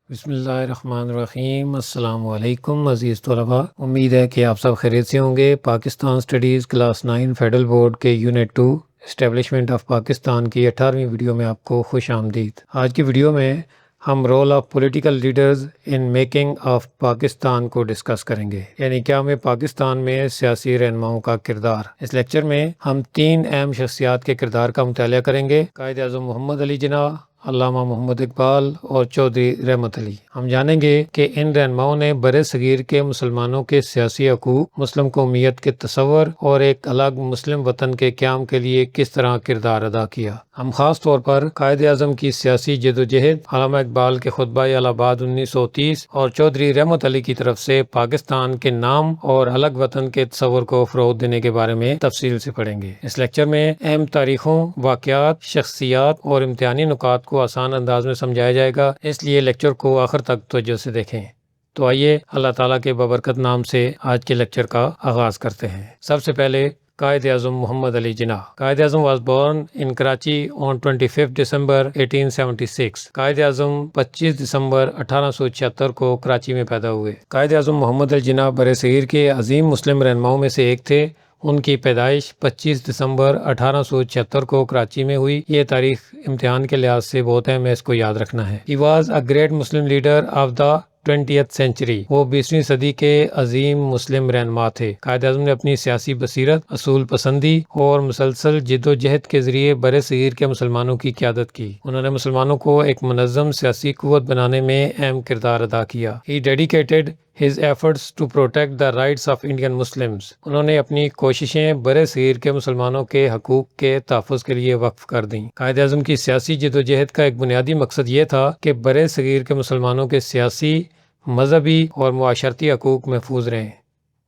بسم اللہ الرحمن الرحیم۔ السلام علیکم عزیز طلباء، امید ہے کہ آپ سب خیریت سے ہوں گے۔ Pakistan studies class 9 federal board کے یونٹ 2 اسٹیبلشمنٹ آف پاکستان کی 18ویں ویڈیو میں آپ کو خوش آمدید۔ آج کی ویڈیو میں ہم role of political leaders in making of Pakistan کو ڈسکس کریں گے، یعنی کیا میں پاکستان میں سیاسی رہنماؤں کا کردار۔ اس لیکچر میں ہم 3 اہم شخصیات کے کردار کا مطالعہ کریں گے: قائد اعظم محمد علی جناح، علامہ محمد اقبال اور چودھری رحمت علی۔ ہم جانیں گے کہ ان رہنماؤں نے بر صغیر کے مسلمانوں کے سیاسی حقوق، مسلم قومیت کے تصور اور ایک الگ مسلم وطن کے قیام کے لیے کس طرح کردار ادا کیا۔ ہم خاص طور پر قائد اعظم کی سیاسی جدوجہد، علامہ اقبال کے خطبہ الہ آباد 1930 اور چودھری رحمت علی کی طرف سے پاکستان کے نام اور الگ وطن کے تصور کو فروغ دینے کے بارے میں تفصیل سے پڑھیں گے۔ اس لیکچر میں اہم تاریخوں، واقعات، شخصیات اور امتحانی نکات کو آسان انداز میں سمجھایا جائے گا، اس لیے لیکچر کو آخر تک توجہ سے دیکھیں۔ تو آئیے اللہ تعالیٰ کے بابرکت نام سے آج کے لیکچر کا آغاز کرتے ہیں۔ سب سے پہلے قائد اعظم محمد Ali Jinnah. Quaid Azam was born in Karachi on 25 December 1876۔ Quaid Azam 25 دسمبر 1876 کو کراچی میں پیدا ہوئے۔ قائد اعظم محمد علی جناح برصغیر کے عظیم مسلم رہنماؤں میں سے ایک تھے۔ ان کی پیدائش 25 دسمبر 1876 کو کراچی میں ہوئی۔ یہ تاریخ امتحان کے لحاظ سے بہت اہم ہے، اس کو یاد رکھنا ہے۔ He was a great Muslim leader of the 20th century۔ وہ 20ویں صدی کے عظیم مسلم رہنما تھے۔ قائد اعظم نے اپنی سیاسی بصیرت، اصول پسندی اور مسلسل جد و جہد کے ذریعے برصغیر کے مسلمانوں کی قیادت کی۔ انہوں نے مسلمانوں کو ایک منظم سیاسی قوت بنانے میں اہم کردار ادا کیا۔ He dedicated his efforts to protect the rights of Indian Muslims۔ انہوں نے اپنی کوششیں برصغیر کے مسلمانوں کے حقوق کے تحفظ کے لیے وقف کر دیں۔ قائد اعظم کی سیاسی جدوجہد کا ایک بنیادی مقصد یہ تھا کہ برصغیر کے مسلمانوں کے سیاسی، مذہبی اور معاشرتی حقوق محفوظ رہیں۔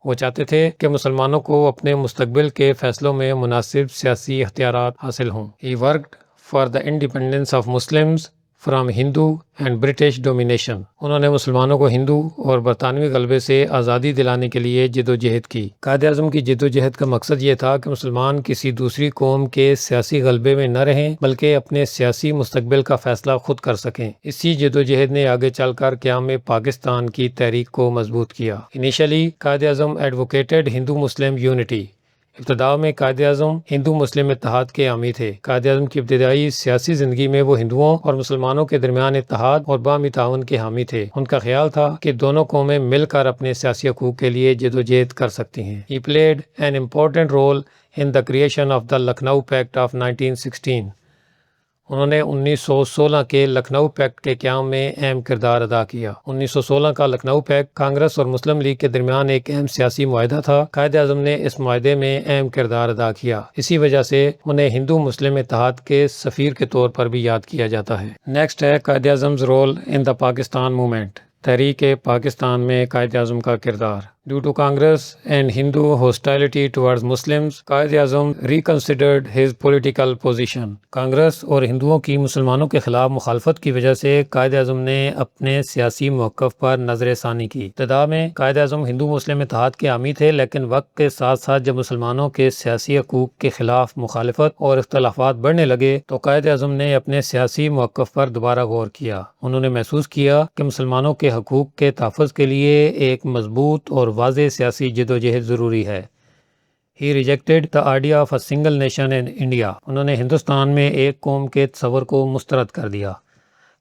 وہ چاہتے تھے کہ مسلمانوں کو اپنے مستقبل کے فیصلوں میں مناسب سیاسی اختیارات حاصل ہوں۔ He worked for the independence of Muslims from Hindu and British domination۔ انہوں نے مسلمانوں کو ہندو اور برطانوی غلبے سے آزادی دلانے کے لیے جدوجہد کی۔ قائد اعظم کی جدوجہد کا مقصد یہ تھا کہ مسلمان کسی دوسری قوم کے سیاسی غلبے میں نہ رہیں، بلکہ اپنے سیاسی مستقبل کا فیصلہ خود کر سکیں۔ اسی جدوجہد نے آگے چل کر قیام پاکستان کی تحریک کو مضبوط کیا۔ Initially، Quaid Azam advocated Hindu-Muslim unity۔ ابتدا میں قائد اعظم ہندو مسلم اتحاد کے حامی تھے۔ قائد اعظم کی ابتدائی سیاسی زندگی میں وہ ہندوؤں اور مسلمانوں کے درمیان اتحاد اور باہمی تعاون کے حامی تھے۔ ان کا خیال تھا کہ دونوں قومیں مل کر اپنے سیاسی حقوق کے لیے جدوجہد کر سکتی ہیں۔ He played an important role in the creation of the Lucknow Pact of 1916۔ انہوں نے 1916 کے لکھنؤ پیکٹ کے قیام میں اہم کردار ادا کیا۔ 1916 کا لکھنؤ پیکٹ کانگریس اور مسلم لیگ کے درمیان ایک اہم سیاسی معاہدہ تھا۔ قائد اعظم نے اس معاہدے میں اہم کردار ادا کیا، اسی وجہ سے انہیں ہندو مسلم اتحاد کے سفیر کے طور پر بھی یاد کیا جاتا ہے۔ نیکسٹ ہے Quaid Azam role in the Pakistan movement. تحریک پاکستان میں قائد اعظم کا کردار۔ Due to Congress and Hindu hostility towards Muslims، Quaid Azam reconsidered his political position۔ Congress اور ہندوؤں کی مسلمانوں کے خلاف مخالفت کی وجہ سے قائد اعظم نے اپنے سیاسی موقف پر نظر ثانی کی۔ ابتدا میں قائد اعظم ہندو مسلم اتحاد کے حامی تھے، لیکن وقت کے ساتھ ساتھ جب مسلمانوں کے سیاسی حقوق کے خلاف مخالفت اور اختلافات بڑھنے لگے تو قائد اعظم نے اپنے سیاسی موقف پر دوبارہ غور کیا۔ انہوں نے محسوس کیا کہ مسلمانوں کے حقوق کے تحفظ کے لیے ایک مضبوط اور واضح سیاسی جدوجہد ضروری ہے۔ He rejected the idea of a single nation in India۔ انہوں نے ہندوستان میں ایک قوم کے تصور کو مسترد کر دیا۔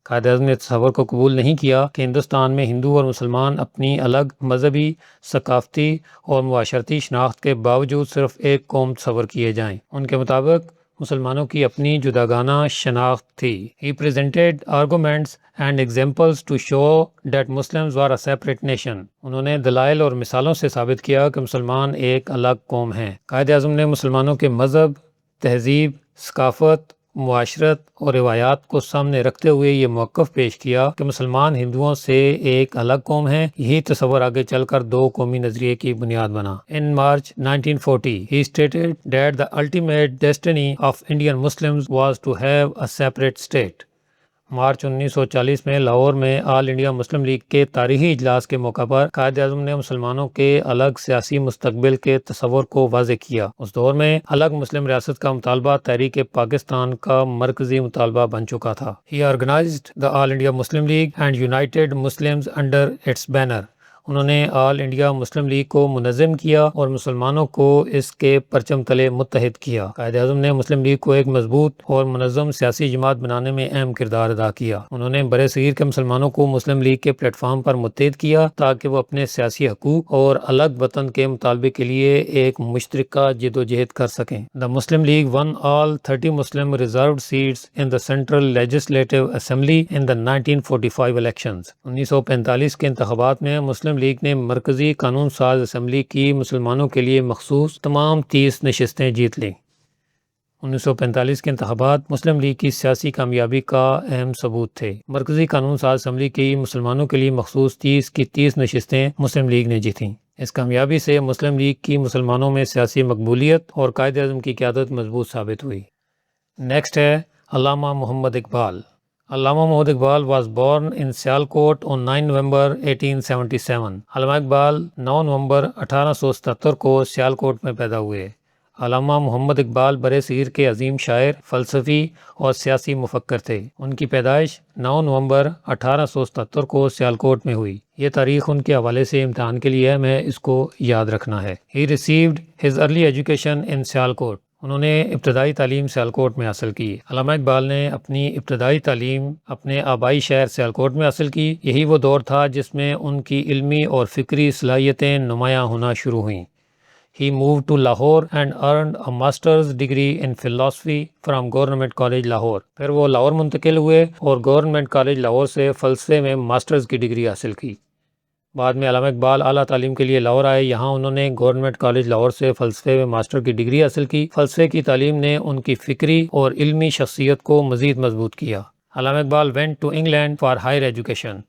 قائد اعظم نے تصور کو قبول نہیں کیا کہ ہندوستان میں ہندو اور مسلمان اپنی الگ مذہبی، ثقافتی اور معاشرتی شناخت کے باوجود صرف ایک قوم تصور کیے جائیں۔ ان کے مطابق مسلمانوں کی اپنی جداگانہ شناخت تھی۔ He presented arguments and examples to show that Muslims were a separate nation۔ انہوں نے دلائل اور مثالوں سے ثابت کیا کہ مسلمان ایک الگ قوم ہیں۔ قائد اعظم نے مسلمانوں کے مذہب، تہذیب، ثقافت، معاشرت اور روایات کو سامنے رکھتے ہوئے یہ موقف پیش کیا کہ مسلمان ہندوؤں سے ایک الگ قوم ہیں۔ یہی تصور آگے چل کر دو قومی نظریے کی بنیاد بنا۔ In March 1940 he stated that the ultimate destiny of Indian Muslims was to have a separate state۔ March 1940 میں لاہور میں آل انڈیا مسلم لیگ کے تاریخی اجلاس کے موقع پر قائد اعظم نے مسلمانوں کے الگ سیاسی مستقبل کے تصور کو واضح کیا۔ اس دور میں الگ مسلم ریاست کا مطالبہ تحریک پاکستان کا مرکزی مطالبہ بن چکا تھا۔ He organized the All India Muslim League and united Muslims under its banner۔ انہوں نے آل انڈیا مسلم لیگ کو منظم کیا اور مسلمانوں کو اس کے پرچم تلے متحد کیا۔ قائد اعظم نے مسلم لیگ کو ایک مضبوط اور منظم سیاسی جماعت بنانے میں اہم کردار ادا کیا۔ انہوں نے برصغیر کے مسلمانوں کو مسلم لیگ کے پلیٹ فارم پر متحد کیا تاکہ وہ اپنے سیاسی حقوق اور الگ وطن کے مطالبے کے لیے ایک مشترکہ جدوجہد کر سکیں۔ The Muslim League won all 30 Muslim reserved seats in the Central Legislative Assembly in the 1945 elections۔ 1945 کے انتخابات میں مسلم لیگ نے مرکزی قانون ساز اسمبلی کی مسلمانوں کے لیے مخصوص تمام 30 نشستیں جیت لیں۔ 1945 کے انتخابات مسلم لیگ کی سیاسی کامیابی کا اہم ثبوت تھے۔ مرکزی قانون ساز اسمبلی کی مسلمانوں کے لیے مخصوص 30 کی 30 نشستیں مسلم لیگ نے جیتیں۔ اس کامیابی سے مسلم لیگ کی مسلمانوں میں سیاسی مقبولیت اور قائد اعظم کی قیادت مضبوط ثابت ہوئی۔ نیکسٹ ہے علامہ محمد اقبال۔ علامہ Muhammad Iqbal was born in Sialkot on 9 نومبر 1877۔ علامہ اقبال 9 نومبر 1877 کو سیالکوٹ میں پیدا ہوئے۔ علامہ محمد اقبال برصغیر کے عظیم شاعر، فلسفی اور سیاسی مفکر تھے۔ ان کی پیدائش 9 نومبر 1877 کو سیالکوٹ میں ہوئی۔ یہ تاریخ ان کے حوالے سے امتحان کے لیے اہم ہے، اس کو یاد رکھنا ہے۔ He received his early education in Sialkot. انہوں نے ابتدائی تعلیم سیالکوٹ میں حاصل کی۔ علامہ اقبال نے اپنی ابتدائی تعلیم اپنے آبائی شہر سیالکوٹ میں حاصل کی۔ یہی وہ دور تھا جس میں ان کی علمی اور فکری صلاحیتیں نمایاں ہونا شروع ہوئیں۔ He moved to Lahore and earned a master's degree in philosophy from Government College Lahore۔ پھر وہ لاہور منتقل ہوئے اور گورنمنٹ کالج لاہور سے فلسفے میں ماسٹرز کی ڈگری حاصل کی۔ بعد میں علامہ اقبال اعلیٰ تعلیم کے لیے لاہور آئے۔ یہاں انہوں نے گورنمنٹ کالج لاہور سے فلسفے میں ماسٹر کی ڈگری حاصل کی۔ فلسفے کی تعلیم نے ان کی فکری اور علمی شخصیت کو مزید مضبوط کیا۔ علامہ Iqbal went to England for higher education۔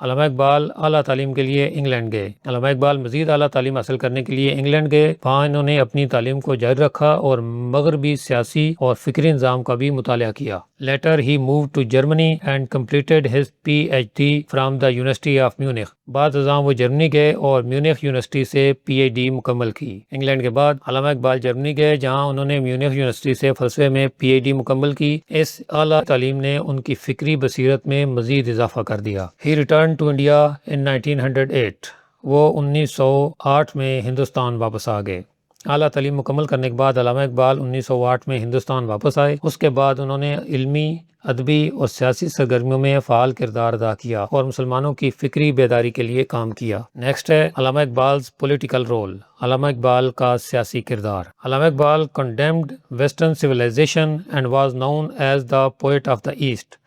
علامہ اقبال اعلیٰ تعلیم کے لیے انگلینڈ گئے۔ علامہ اقبال مزید اعلیٰ تعلیم حاصل کرنے کے لیے انگلینڈ گئے۔ وہاں انہوں نے اپنی تعلیم کو جاری رکھا اور مغربی سیاسی اور فکری نظام کا بھی مطالعہ کیا۔ Later he moved to Germany and completed his PhD from the University of Munich۔ بعد ازاں وہ جرمنی گئے اور میونخ یونیورسٹی سے PhD مکمل کی۔ انگلینڈ کے بعد علامہ اقبال جرمنی گئے جہاں انہوں نے میونخ یونیورسٹی سے فلسفے میں PhD مکمل کی۔ اس اعلیٰ تعلیم نے ان کی فکری بصیرت میں مزید اضافہ کر دیا۔ He returned to India in 1908۔ وہ 1908 میں ہندوستان واپس آ گئے۔ اعلیٰ تعلیم مکمل کرنے کے بعد علامہ اقبال 1908 میں ہندوستان واپس آئے۔ اس کے بعد انہوں نے علمی، ادبی اور سیاسی سرگرمیوں میں فعال کردار ادا کیا اور مسلمانوں کی فکری بیداری کے لیے کام کیا۔ نیکسٹ ہے علامہ اقبال's پولیٹیکل رول۔ علامہ اقبال کا سیاسی کردار۔ علامہ Iqbal condemned Western civilization and was known as the poet of the East۔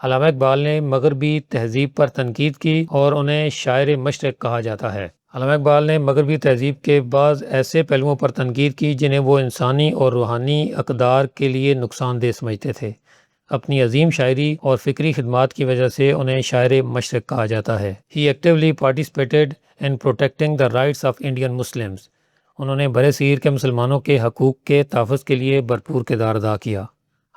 علامہ اقبال نے مغربی تہذیب پر تنقید کی اور انہیں شاعر مشرق کہا جاتا ہے۔ علامہ اقبال نے مغربی تہذیب کے بعض ایسے پہلوؤں پر تنقید کی جنہیں وہ انسانی اور روحانی اقدار کے لیے نقصان دہ سمجھتے تھے۔ اپنی عظیم شاعری اور فکری خدمات کی وجہ سے انہیں شاعر مشرق کہا جاتا ہے۔ He actively participated in protecting the rights of Indian Muslims۔ انہوں نے برصغیر کے مسلمانوں کے حقوق کے تحفظ کے لیے بھرپور کردار ادا کیا۔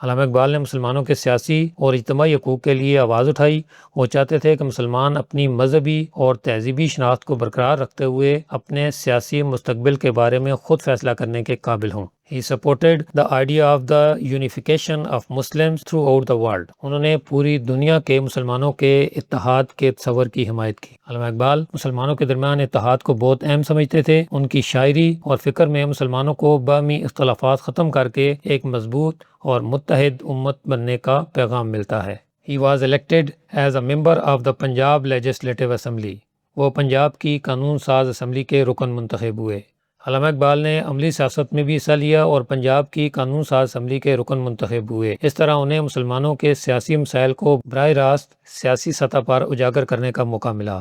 علامہ اقبال نے مسلمانوں کے سیاسی اور اجتماعی حقوق کے لیے آواز اٹھائی۔ وہ چاہتے تھے کہ مسلمان اپنی مذہبی اور تہذیبی شناخت کو برقرار رکھتے ہوئے اپنے سیاسی مستقبل کے بارے میں خود فیصلہ کرنے کے قابل ہوں۔ He supported the idea of the unification of Muslims throughout the world۔ انہوں نے پوری دنیا کے مسلمانوں کے اتحاد کے تصور کی حمایت کی۔ علامہ اقبال مسلمانوں کے درمیان اتحاد کو بہت اہم سمجھتے تھے۔ ان کی شاعری اور فکر میں مسلمانوں کو باہمی اختلافات ختم کر کے ایک مضبوط اور متحد امت بننے کا پیغام ملتا ہے۔ He was elected as a member of the Punjab Legislative Assembly۔ وہ پنجاب کی قانون ساز اسمبلی کے رکن منتخب ہوئے۔ علامہ اقبال نے عملی سیاست میں بھی حصہ لیا اور پنجاب کی قانون ساز اسمبلی کے رکن منتخب ہوئے۔ اس طرح انہیں مسلمانوں کے سیاسی مسائل کو براہ راست سیاسی سطح پر اجاگر کرنے کا موقع ملا۔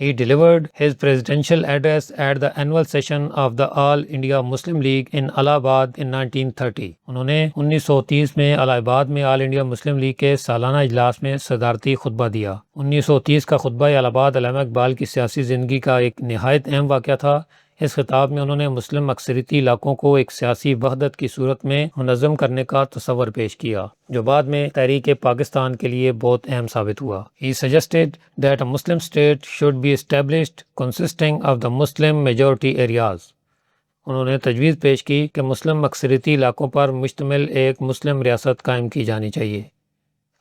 He delivered his presidential address at the annual session of the All India Muslim League in Allahabad in 1930۔ انہوں نے 1930 میں الہ آباد میں آل انڈیا مسلم لیگ کے سالانہ اجلاس میں صدارتی خطبہ دیا۔ 1930 کا خطبہ الہ آباد علامہ اقبال کی سیاسی زندگی کا ایک نہایت اہم واقعہ تھا۔ اس خطاب میں انہوں نے مسلم اکثریتی علاقوں کو ایک سیاسی وحدت کی صورت میں منظم کرنے کا تصور پیش کیا، جو بعد میں تحریک پاکستان کے لیے بہت اہم ثابت ہوا۔ He suggested that a Muslim state should be established consisting of the Muslim majority areas۔ انہوں نے تجویز پیش کی کہ مسلم اکثریتی علاقوں پر مشتمل ایک مسلم ریاست قائم کی جانی چاہیے۔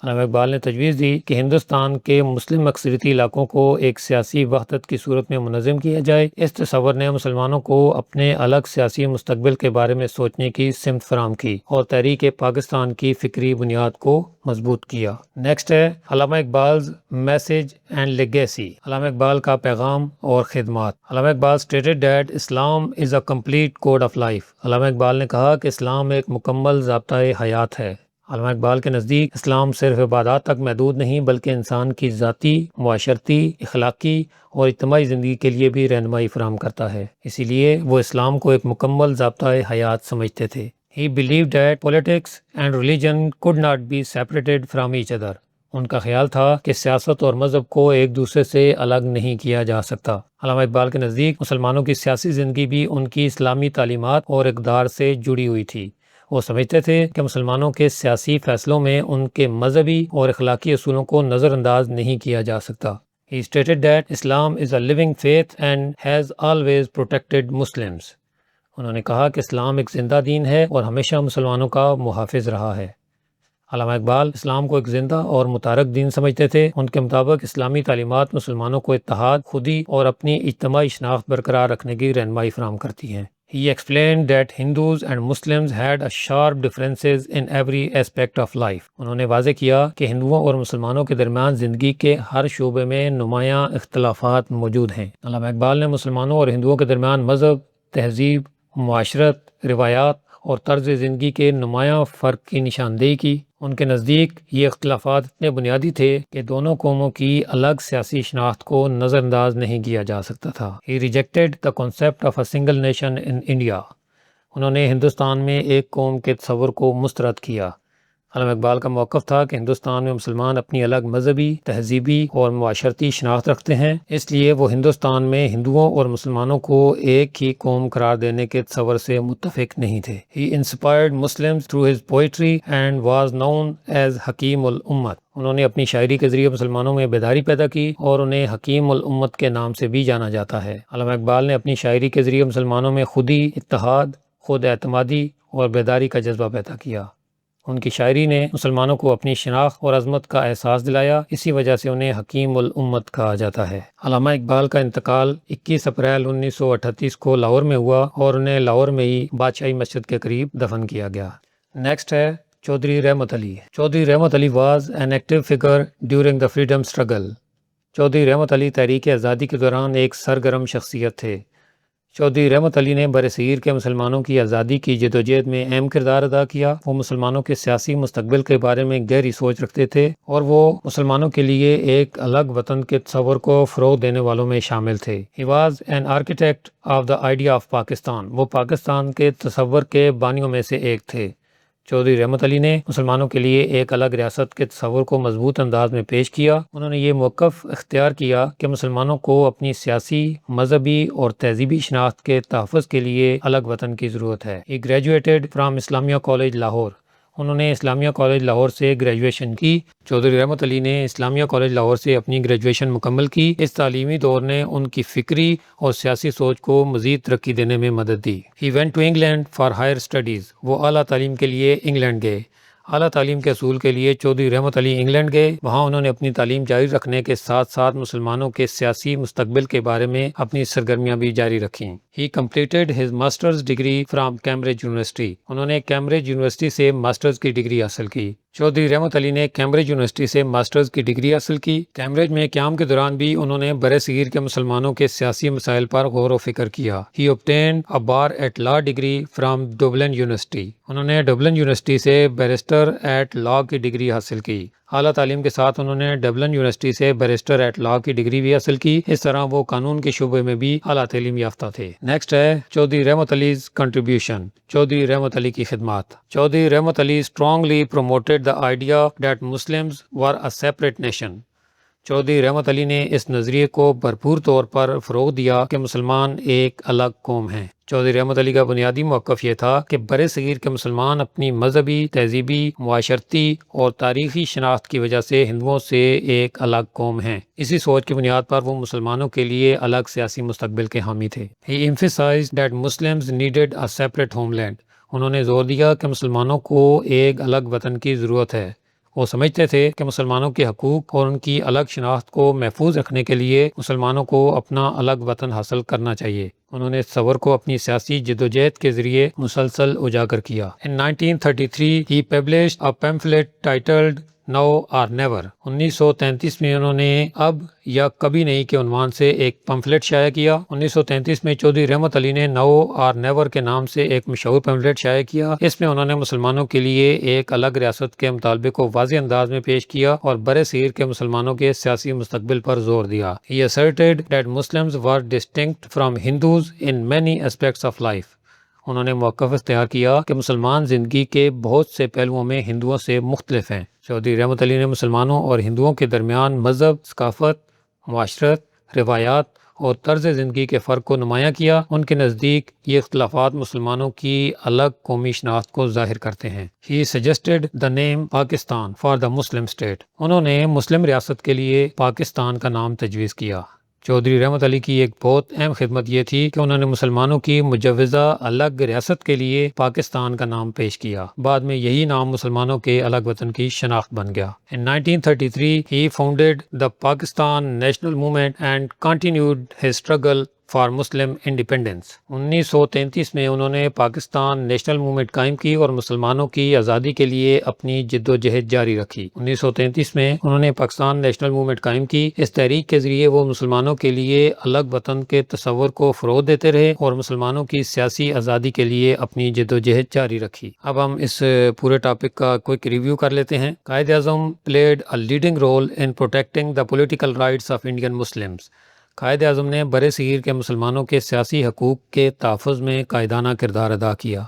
علامہ اقبال نے تجویز دی کہ ہندوستان کے مسلم اکثریتی علاقوں کو ایک سیاسی وحدت کی صورت میں منظم کیا جائے۔ اس تصور نے مسلمانوں کو اپنے الگ سیاسی مستقبل کے بارے میں سوچنے کی سمت فراہم کی اور تحریک پاکستان کی فکری بنیاد کو مضبوط کیا۔ نیکسٹ ہے علامہ اقبال's میسج اینڈ لیگیسی، علامہ اقبال کا پیغام اور خدمات۔ علامہ Iqbal stated that Islam is a complete code of life۔ علامہ اقبال نے کہا کہ اسلام ایک مکمل ضابطۂ حیات ہے۔ علامہ اقبال کے نزدیک اسلام صرف عبادات تک محدود نہیں بلکہ انسان کی ذاتی، معاشرتی، اخلاقی اور اجتماعی زندگی کے لیے بھی رہنمائی فراہم کرتا ہے۔ اسی لیے وہ اسلام کو ایک مکمل ضابطۂ حیات سمجھتے تھے۔ He believed that politics and religion could not be separated from each other۔ ان کا خیال تھا کہ سیاست اور مذہب کو ایک دوسرے سے الگ نہیں کیا جا سکتا۔ علامہ اقبال کے نزدیک مسلمانوں کی سیاسی زندگی بھی ان کی اسلامی تعلیمات اور اقدار سے جڑی ہوئی تھی۔ وہ سمجھتے تھے کہ مسلمانوں کے سیاسی فیصلوں میں ان کے مذہبی اور اخلاقی اصولوں کو نظر انداز نہیں کیا جا سکتا۔ He stated that Islam is a living faith and has always protected Muslims۔ انہوں نے کہا کہ اسلام ایک زندہ دین ہے اور ہمیشہ مسلمانوں کا محافظ رہا ہے۔ علامہ اقبال اسلام کو ایک زندہ اور متحرک دین سمجھتے تھے۔ ان کے مطابق اسلامی تعلیمات مسلمانوں کو اتحاد، خودی اور اپنی اجتماعی شناخت برقرار رکھنے کی رہنمائی فراہم کرتی ہیں۔ He explained that Hindus and Muslims had a sharp differences in every aspect of life۔ انہوں نے واضح کیا کہ ہندوؤں اور مسلمانوں کے درمیان زندگی کے ہر شعبے میں نمایاں اختلافات موجود ہیں۔ علامہ اقبال نے مسلمانوں اور ہندوؤں کے درمیان مذہب، تہذیب، معاشرت، روایات اور طرز زندگی کے نمایاں فرق کی نشاندہی کی۔ ان کے نزدیک یہ اختلافات اتنے بنیادی تھے کہ دونوں قوموں کی الگ سیاسی شناخت کو نظر انداز نہیں کیا جا سکتا تھا۔ He rejected the concept of a single nation in India۔ انہوں نے ہندوستان میں ایک قوم کے تصور کو مسترد کیا۔ علامہ اقبال کا موقف تھا کہ ہندوستان میں مسلمان اپنی الگ مذہبی، تہذیبی اور معاشرتی شناخت رکھتے ہیں، اس لیے وہ ہندوستان میں ہندوؤں اور مسلمانوں کو ایک ہی قوم قرار دینے کے تصور سے متفق نہیں تھے۔ He inspired Muslims through his poetry and was known as حکیم الامت۔ انہوں نے اپنی شاعری کے ذریعے مسلمانوں میں بیداری پیدا کی اور انہیں حکیم الامت کے نام سے بھی جانا جاتا ہے۔ علامہ اقبال نے اپنی شاعری کے ذریعے مسلمانوں میں خودی، اتحاد، خود اعتمادی اور بیداری کا جذبہ پیدا کیا۔ ان کی شاعری نے مسلمانوں کو اپنی شناخت اور عظمت کا احساس دلایا، اسی وجہ سے انہیں حکیم الامت کہا جاتا ہے۔ علامہ اقبال کا انتقال 21 اپریل 1938 کو لاہور میں ہوا اور انہیں لاہور میں ہی بادشاہی مسجد کے قریب دفن کیا گیا۔ نیکسٹ ہے Chaudhry Rahmat Ali. Chaudhry Rahmat Ali was an active figure during the freedom struggle. Chaudhry Rahmat Ali تحریک آزادی کے دوران ایک سرگرم شخصیت تھے۔ چودھری رحمت علی نے برصغیر کے مسلمانوں کی آزادی کی جدوجہد میں اہم کردار ادا کیا۔ وہ مسلمانوں کے سیاسی مستقبل کے بارے میں گہری سوچ رکھتے تھے اور وہ مسلمانوں کے لیے ایک الگ وطن کے تصور کو فروغ دینے والوں میں شامل تھے۔ He was an architect of the idea of Pakistan۔ وہ پاکستان کے تصور کے بانیوں میں سے ایک تھے۔ چودھری رحمت علی نے مسلمانوں کے لیے ایک الگ ریاست کے تصور کو مضبوط انداز میں پیش کیا۔ انہوں نے یہ موقف اختیار کیا کہ مسلمانوں کو اپنی سیاسی، مذہبی اور تہذیبی شناخت کے تحفظ کے لیے الگ وطن کی ضرورت ہے۔ He graduated from Islamia college Lahore. انہوں نے اسلامیہ کالج لاہور سے گریجویشن کی۔ چودھری رحمت علی نے اسلامیہ کالج لاہور سے اپنی گریجویشن مکمل کی۔ اس تعلیمی دور نے ان کی فکری اور سیاسی سوچ کو مزید ترقی دینے میں مدد دی۔ He went to England for higher studies۔ وہ اعلیٰ تعلیم کے لیے انگلینڈ گئے۔ اعلیٰ تعلیم کے حصول کے لیے چودھری رحمت علی انگلینڈ گئے۔ وہاں انہوں نے اپنی تعلیم جاری رکھنے کے ساتھ ساتھ مسلمانوں کے سیاسی مستقبل کے بارے میں اپنی سرگرمیاں بھی جاری رکھیں۔ He completed his master's degree from Cambridge University۔ انہوں نے کیمبرج یونیورسٹی سے ماسٹرز کی ڈگری حاصل کی۔ چودھری رحمت علی نے کیمبرج یونیورسٹی سے ماسٹرز کی ڈگری حاصل کی۔ کیمبرج میں قیام کے دوران بھی انہوں نے برصغیر کے مسلمانوں کے سیاسی مسائل پر غور و فکر کیا۔ He obtained a bar at law degree from Dublin University۔ انہوں نے ڈبلن یونیورسٹی سے بیرسٹر ایٹ لاء کی ڈگری حاصل کی۔ اعلیٰ تعلیم کے ساتھ انہوں نے ڈبلن یونیورسٹی سے بیرسٹر ایٹ لاء کی ڈگری بھی حاصل کی۔ اس طرح وہ قانون کے شعبے میں بھی اعلیٰ تعلیم یافتہ تھے۔ نیکسٹ ہے چودھری رحمت علی's contribution۔ چودھری رحمت علی کی خدمات۔ چودھری رحمت علی strongly promoted the idea that Muslims were a separate nation۔ Chaudhry Rahmat Ali نے اس نظریے کو بھرپور طور پر فروغ دیا کہ مسلمان ایک الگ قوم ہیں۔ چودھری رحمت علی کا بنیادی موقف یہ تھا کہ برِ صغیر کے مسلمان اپنی مذہبی، تہذیبی، معاشرتی اور تاریخی شناخت کی وجہ سے ہندوؤں سے ایک الگ قوم ہیں۔ اسی سوچ کی بنیاد پر وہ مسلمانوں کے لیے الگ سیاسی مستقبل کے حامی تھے۔ He emphasized that Muslims needed a separate homeland۔ انہوں نے زور دیا کہ مسلمانوں کو ایک الگ وطن کی ضرورت ہے۔ وہ سمجھتے تھے کہ مسلمانوں کے حقوق اور ان کی الگ شناخت کو محفوظ رکھنے کے لیے مسلمانوں کو اپنا الگ وطن حاصل کرنا چاہیے۔ انہوں نے تصور کو اپنی سیاسی جدوجہد کے ذریعے مسلسل اجاگر کیا۔ In 1933 he published a pamphlet titled Now or Never۔ 1933 میں انہوں نے اب یا کبھی نہیں کے عنوان سے ایک پمفلٹ شائع کیا۔ 1933 میں چودھری رحمت علی نے Now or Never کے نام سے ایک مشہور پمفلٹ شائع کیا۔ اس میں انہوں نے مسلمانوں کے لیے ایک الگ ریاست کے مطالبے کو واضح انداز میں پیش کیا اور برِ صغیر کے مسلمانوں کے سیاسی مستقبل پر زور دیا۔ He asserted that Muslims were distinct from Hindus in many aspects of life۔ انہوں نے موقف اختیار کیا کہ مسلمان زندگی کے بہت سے پہلوؤں میں ہندوؤں سے مختلف ہیں۔ چودھری رحمت علی نے مسلمانوں اور ہندوؤں کے درمیان مذہب، ثقافت، معاشرت، روایات اور طرز زندگی کے فرق کو نمایاں کیا۔ ان کے نزدیک یہ اختلافات مسلمانوں کی الگ قومی شناخت کو ظاہر کرتے ہیں۔ He suggested the name Pakistan for the Muslim state۔ انہوں نے مسلم ریاست کے لیے پاکستان کا نام تجویز کیا۔ چودھری رحمت علی کی ایک بہت اہم خدمت یہ تھی کہ انہوں نے مسلمانوں کی مجوزہ الگ ریاست کے لیے پاکستان کا نام پیش کیا۔ بعد میں یہی نام مسلمانوں کے الگ وطن کی شناخت بن گیا۔ In 1933 he founded the Pakistan National Movement and continued his struggle for Muslim independence. 1933 میں انہوں نے پاکستان نیشنل موومنٹ قائم کی اور مسلمانوں کی آزادی کے لیے اپنی جد و جہد جاری رکھی۔ 1933 میں انہوں نے پاکستان نیشنل موومنٹ قائم کی۔ اس تحریک کے ذریعے وہ مسلمانوں کے لیے الگ وطن کے تصور کو فروغ دیتے رہے اور مسلمانوں کی سیاسی آزادی کے لیے اپنی جد و جہد جاری رکھی۔ اب ہم اس پورے ٹاپک کا کوئک ریویو کر لیتے ہیں۔ Quaid Azam played a leading role in protecting the political rights of Indian Muslims. Quaid Azam نے برِ صغیر کے مسلمانوں کے سیاسی حقوق کے تحفظ میں قائدانہ کردار ادا کیا۔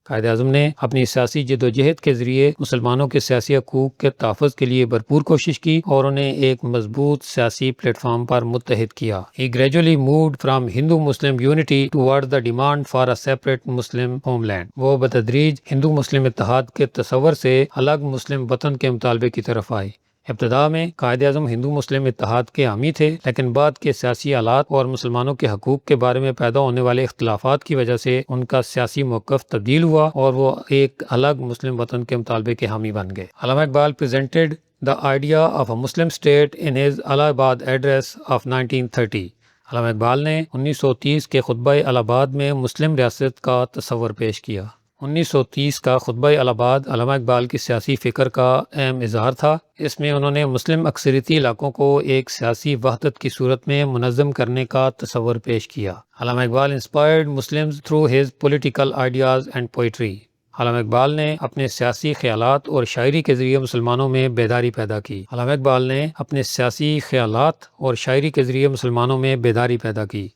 قائد اعظم نے اپنی سیاسی جد و جہد کے ذریعے مسلمانوں کے سیاسی حقوق کے تحفظ کے لیے بھرپور کوشش کی اور انہیں ایک مضبوط سیاسی پلیٹ فارم پر متحد کیا۔ He gradually moved from Hindu-Muslim unity towards the demand for a separate Muslim homeland۔ وہ بتدریج ہندو مسلم اتحاد کے تصور سے الگ مسلم وطن کے مطالبے کی طرف آئے۔ ابتدا میں قائد اعظم ہندو مسلم اتحاد کے حامی تھے، لیکن بعد کے سیاسی حالات اور مسلمانوں کے حقوق کے بارے میں پیدا ہونے والے اختلافات کی وجہ سے ان کا سیاسی موقف تبدیل ہوا اور وہ ایک الگ مسلم وطن کے مطالبے کے حامی بن گئے۔ علامہ Iqbal presented the idea of a Muslim state in his الہ آباد address of 1930۔ علامہ اقبال نے 1930 کے خطبہ الہ آباد میں مسلم ریاست کا تصور پیش کیا۔ 1930 کا خطبہ الہ آباد علامہ اقبال کی سیاسی فکر کا اہم اظہار تھا۔ اس میں انہوں نے مسلم اکثریتی علاقوں کو ایک سیاسی وحدت کی صورت میں منظم کرنے کا تصور پیش کیا۔ علامہ Iqbal inspired Muslims through his political ideas and poetry. علامہ اقبال نے اپنے سیاسی خیالات اور شاعری کے ذریعے مسلمانوں میں بیداری پیدا کی۔ علامہ اقبال نے اپنے سیاسی خیالات اور شاعری کے ذریعے مسلمانوں میں بیداری پیدا کی۔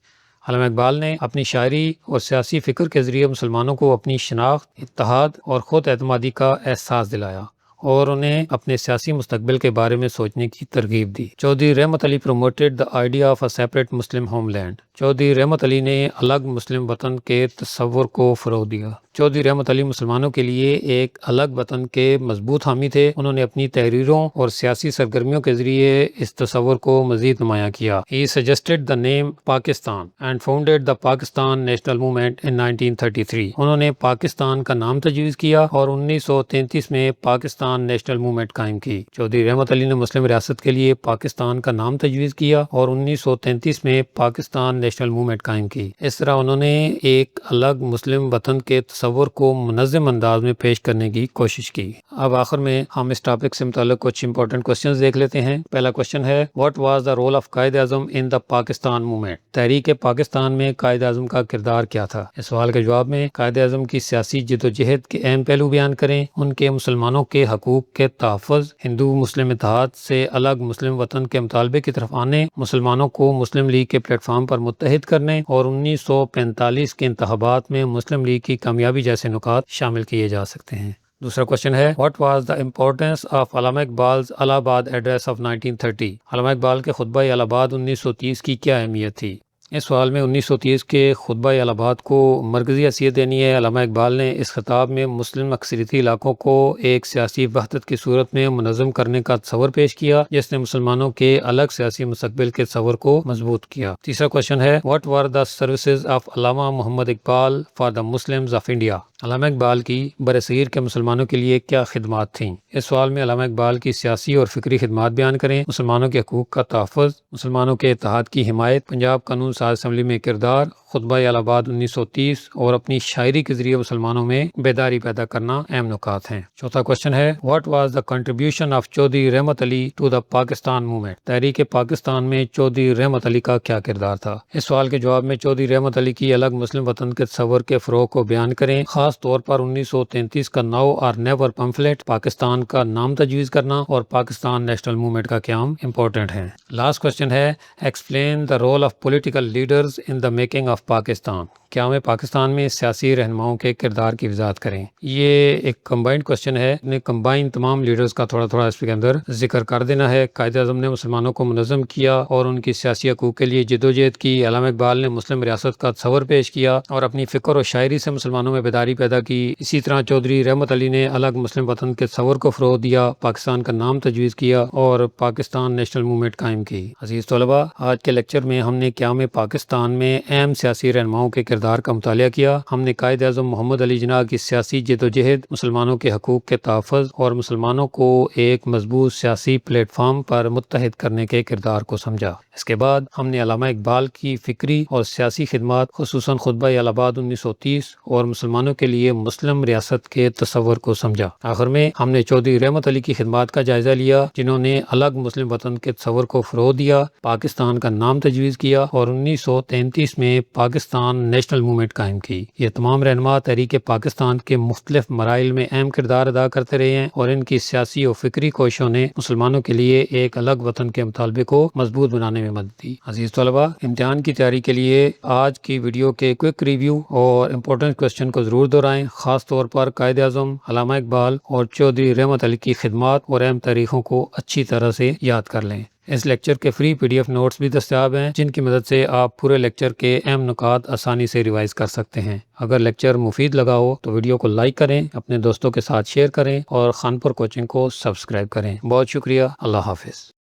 علامہ اقبال نے اپنی شاعری اور سیاسی فکر کے ذریعے مسلمانوں کو اپنی شناخت، اتحاد اور خود اعتمادی کا احساس دلایا اور انہیں اپنے سیاسی مستقبل کے بارے میں سوچنے کی ترغیب دی۔ Chaudhry Rahmat Ali promoted the idea of a separate Muslim homeland. Chaudhry Rahmat Ali نے الگ مسلم وطن کے تصور کو فروغ دیا۔ چودھری رحمت علی مسلمانوں کے لیے ایک الگ وطن کے مضبوط حامی تھے۔ انہوں نے اپنی تحریروں اور سیاسی سرگرمیوں کے ذریعے اس تصور کو مزید نمایاں کیا۔ He suggested the name Pakistan and founded the Pakistan National Movement in 1933۔ انہوں نے پاکستان کا نام تجویز کیا اور 1933 میں پاکستان نیشنل موومنٹ قائم کی۔ چودھری رحمت علی نے مسلم ریاست کے لیے پاکستان کا نام تجویز کیا اور 1933 میں پاکستان نیشنل موومنٹ قائم کی۔ اس طرح انہوں نے ایک الگ مسلم وطن کے تصور کو منظم انداز میں پیش کرنے کی کوشش کی۔ اب آخر میں ہم اس ٹاپک سے متعلق کچھ امپورٹنٹ کوسچنز دیکھ لیتے ہیں۔ پہلا کوسچن ہے what was the role of Quaid Azam in the Pakistan movement? تحریک پاکستان میں قائد اعظم کا کردار کیا تھا؟ اس سوال کے جواب میں قائد اعظم کی سیاسی جد و جہد کے اہم پہلو بیان کریں، ان کے مسلمانوں کے حقوق کے تحفظ، ہندو مسلم اتحاد سے الگ مسلم وطن کے مطالبے کی طرف آنے، مسلمانوں کو مسلم لیگ کے پلیٹ فارم پر متحد کرنے اور 1945 کے انتخابات میں مسلم لیگ کی کامیابی جیسے نکات شامل کیے جا سکتے ہیں۔ دوسرا کوشچن ہے what was the importance of علامہ اقبال's الہ آباد ایڈریس آف 1930؟ علامہ اقبال کے خطبہ الہ آباد 1930 کی کیا اہمیت تھی؟ اس سوال میں 1930 کے خطبہ الہ آباد کو مرکزی حیثیت دینی ہے۔ علامہ اقبال نے اس خطاب میں مسلم اکثریتی علاقوں کو ایک سیاسی وحدت کی صورت میں منظم کرنے کا تصور پیش کیا جس نے مسلمانوں کے الگ سیاسی مستقبل کے تصور کو مضبوط کیا۔ تیسرا کوشچن ہے what were the services of Allama Muhammad Iqbal for the Muslims of India? Allama Iqbal کی برصغیر کے مسلمانوں کے لیے کیا خدمات تھیں؟ اس سوال میں علامہ اقبال کی سیاسی اور فکری خدمات بیان کریں۔ مسلمانوں کے حقوق کا تحفظ، مسلمانوں کے اتحاد کی حمایت، پنجاب قانون ساز اسمبلی میں کردار، خطبہ الہ آباد 1930 اور اپنی شاعری کے ذریعے مسلمانوں میں بیداری پیدا کرنا اہم نکات ہیں۔ چوتھا کوشچن ہے what was the contribution of Chaudhry Rahmat Ali to the Pakistan movement? تحریک پاکستان میں چودھری رحمت علی کا کیا کردار تھا؟ اس سوال کے جواب میں چودھری رحمت علی کی الگ مسلم وطن کے تصور کے فروغ کو بیان کریں، خاص طور پر 1933 کا ناؤ اور نیور پمفلٹ، پاکستان کا نام تجویز کرنا اور پاکستان نیشنل موومنٹ کا قیام امپورٹنٹ ہے۔ لاسٹ کوشچن ہے explain the role of political leaders in the making of Pakistan? قیام پاکستان میں سیاسی رہنماؤں کے کردار کی وضاحت کریں۔ یہ ایک کمبائنڈ کوشچن ہے، نے کمبائن تمام لیڈرز کا تھوڑا تھوڑا اس کے اندر ذکر کر دینا ہے۔ قائد اعظم نے مسلمانوں کو منظم کیا اور ان کی سیاسی حقوق کے لیے جدوجہد کی۔ علامہ اقبال نے مسلم ریاست کا تصور پیش کیا اور اپنی فکر و شاعری سے مسلمانوں میں بیداری پیدا کی۔ اسی طرح چودھری رحمت علی نے الگ مسلم وطن کے تصور کو فروغ دیا، پاکستان کا نام تجویز کیا اور پاکستان نیشنل موومنٹ قائم کی۔ عزیز طلباء، آج کے لیکچر میں ہم نے قیام پاکستان میں اہم سیاسی رہنماؤں کے کردار کا مطالعہ کیا۔ ہم نے قائد اعظم محمد علی جناح کی سیاسی جدوجہد، مسلمانوں کے حقوق کے تحفظ اور مسلمانوں کو ایک مضبوط سیاسی پلیٹ فارم پر متحد کرنے کے کردار کو سمجھا۔ اس کے بعد ہم نے علامہ اقبال کی فکری اور سیاسی خدمات، خصوصاً خطبہ الہ آباد 1930 اور مسلمانوں کے لیے مسلم ریاست کے تصور کو سمجھا۔ آخر میں ہم نے چودھری رحمت علی کی خدمات کا جائزہ لیا جنہوں نے الگ مسلم وطن کے تصور کو فروغ دیا، پاکستان کا نام تجویز کیا اور 1933 میں پاکستان نیشنل موومنٹ قائم کی۔ یہ تمام رہنما تحریک پاکستان کے مختلف مراحل میں اہم کردار ادا کرتے رہے ہیں اور ان کی سیاسی اور فکری کوششوں نے مسلمانوں کے لیے ایک الگ وطن کے مطالبے کو مضبوط بنانے میں مدد دی۔ عزیز طلباء، امتحان کی تیاری کے لیے آج کی ویڈیو کے کوئک ریویو اور امپورٹنٹ کوسچن کو ضرور دہرائیں، خاص طور پر قائد اعظم، علامہ اقبال اور چودھری رحمت علی کی خدمات اور اہم تاریخوں کو اچھی طرح سے یاد کر لیں۔ اس لیکچر کے فری PDF نوٹس بھی دستیاب ہیں جن کی مدد سے آپ پورے لیکچر کے اہم نکات آسانی سے ریوائز کر سکتے ہیں۔ اگر لیکچر مفید لگا ہو تو ویڈیو کو لائک کریں، اپنے دوستوں کے ساتھ شیئر کریں اور خانپور کوچنگ کو سبسکرائب کریں۔ بہت شکریہ، اللہ حافظ۔